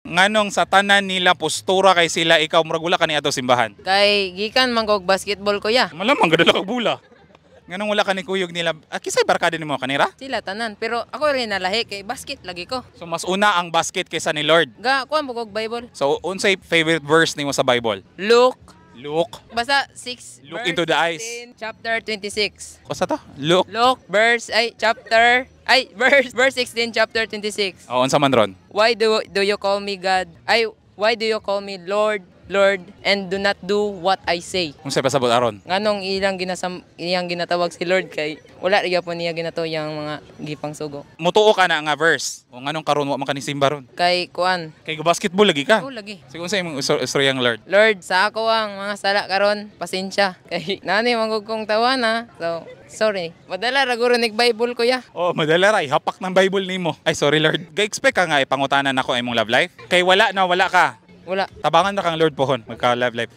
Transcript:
Nganong sa tanan nila postura kay sila ikaw murag wala ka ni ato simbahan. Kay gikan man kog basketball kuya. Malamang gadala kag bula. Nganong wala ka ni kuyog nila. Kisay barkada nimo kanira? Sila tanan, pero ako rin nalahi kay basket lagi ko. So mas una ang basket kaysa ni Lord. Ga kuan mo kog Bible. So unsay favorite verse nimo sa Bible? Luke Luke. basta 6 Look into the eyes. chapter 26. Kosa to? Luke. Luke verse 16 chapter 26. Unsa man ron? Why do you call me God? Why do you call me Lord, Lord, and do not do what I say? Unsay pasabot aron? Nganong iyang ginatawag si Lord kay wala riya po niya ginato yang mga gipang sugo. Mutuo ka na nga verse. O nganong karon wa man kanisimba ron? Kay kuan. Kay go basketball lagi ka. Oh lagi. Sige unsay imong istoryang Lord? Lord, sa ako ang mga sala karon, pasensya. Kay nani mangug kong tawana. So, sorry. Madala ra guro nig Bible kuya. Oh, madala ra hapak ng Bible nimo. Ay sorry Lord. Ga-expect ka nga ipangutanan nako imong love life? Kay wala ka. Wala. Tabangan na kang Lord pohon magka love life.